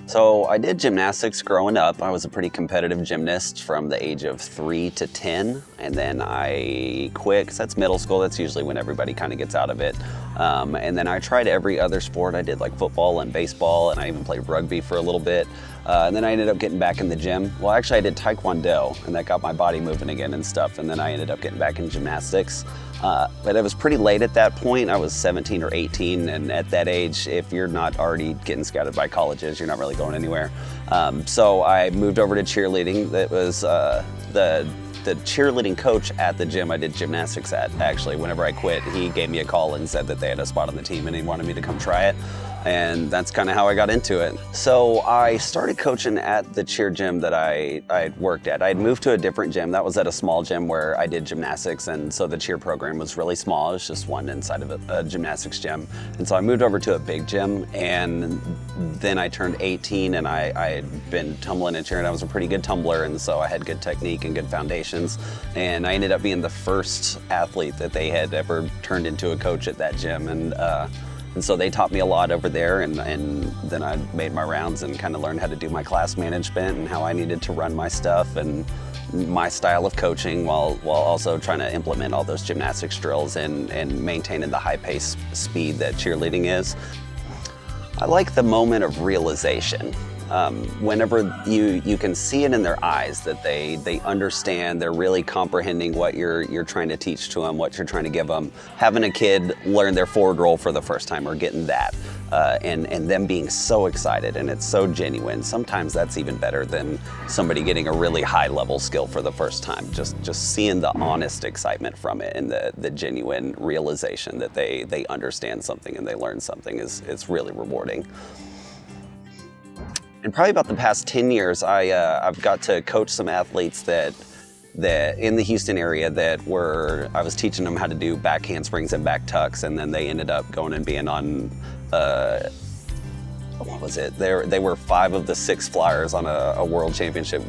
So I did gymnastics growing up. I was a pretty competitive gymnast from the age of 3 to 10, and then I quit because that's middle school. That's usually when everybody kind of gets out of it. And then I tried every other sport. I did like football and baseball, and I even played rugby for a little bit. And then I ended up getting back in the gym. Well, actually I did taekwondo, and that got my body moving again and stuff. And then I ended up getting back in gymnastics. But it was pretty late at that point. I was 17 or 18, and at that age, if you're not already getting scouted by colleges, you're not really going anywhere. So I moved over to cheerleading. That was the cheerleading coach at the gym I did gymnastics at, actually. Whenever I quit, he gave me a call and said that they had a spot on the team and he wanted me to come try it. And that's kind of how I got into it. So I started coaching at the cheer gym that I worked at. I had moved to a different gym. That was at a small gym where I did gymnastics, and so the cheer program was really small. It was just one inside of a gymnastics gym. And so I moved over to a big gym, and then I turned 18, and I had been tumbling and cheering. I was a pretty good tumbler, and so I had good technique and good foundations. And I ended up being the first athlete that they had ever turned into a coach at that gym. And so they taught me a lot over there, and then I made my rounds and kind of learned how to do my class management and how I needed to run my stuff and my style of coaching while also trying to implement all those gymnastics drills and maintaining the high pace speed that cheerleading is. I like the moment of realization. Whenever you can see it in their eyes that they understand, they're really comprehending what you're trying to teach to them, what you're trying to give them. Having a kid learn their forward roll for the first time or getting that, and them being so excited, and it's so genuine. Sometimes that's even better than somebody getting a really high level skill for the first time. Just seeing the honest excitement from it and the genuine realization that they understand something and they learn something is really rewarding. And probably about the past 10 years, I've got to coach some athletes that in the Houston area I was teaching them how to do back handsprings and back tucks, and then they ended up going and being on, what was it? They were 5 of the 6 flyers on a world championship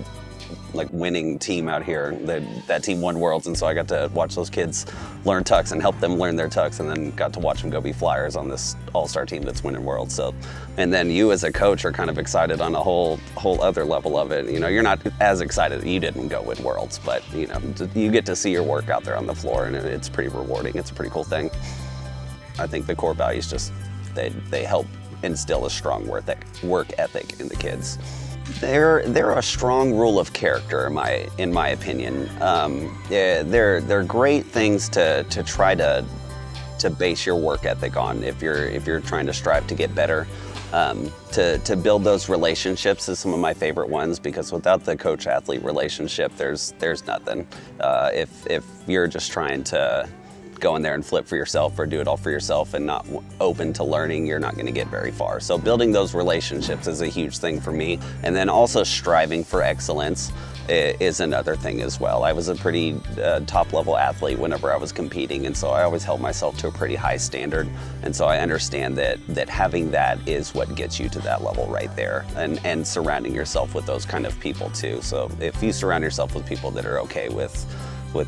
like winning team out here. That team won worlds, and so I got to watch those kids learn tucks and help them learn their tucks, and then got to watch them go be flyers on this all-star team that's winning worlds. So, and then you as a coach are kind of excited on a whole other level of it. You know, you're not as excited. You didn't go win worlds, but you know, you get to see your work out there on the floor, and it's pretty rewarding. It's a pretty cool thing. I think the core values just they help instill a strong work ethic in the kids. They're a strong rule of character, in my opinion. They're great things to try to base your work ethic on if you're trying to strive to get better. To build those relationships is some of my favorite ones, because without the coach-athlete relationship, there's nothing. If you're just trying to go in there and flip for yourself or do it all for yourself and not open to learning, you're not going to get very far. So building those relationships is a huge thing for me. And then also striving for excellence is another thing as well. I was a pretty top-level athlete whenever I was competing, and so I always held myself to a pretty high standard. And so I understand that having that is what gets you to that level right there, and surrounding yourself with those kind of people too. So if you surround yourself with people that are okay with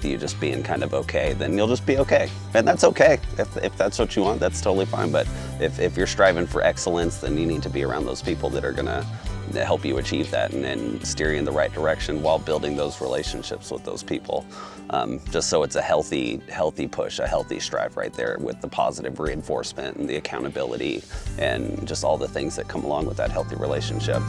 you just being kind of okay, then you'll just be okay. And that's okay. If that's what you want, that's totally fine. But if you're striving for excellence, then you need to be around those people that are gonna help you achieve that and steer you in the right direction while building those relationships with those people. Just so it's a healthy push, a healthy strive right there, with the positive reinforcement and the accountability and just all the things that come along with that healthy relationship.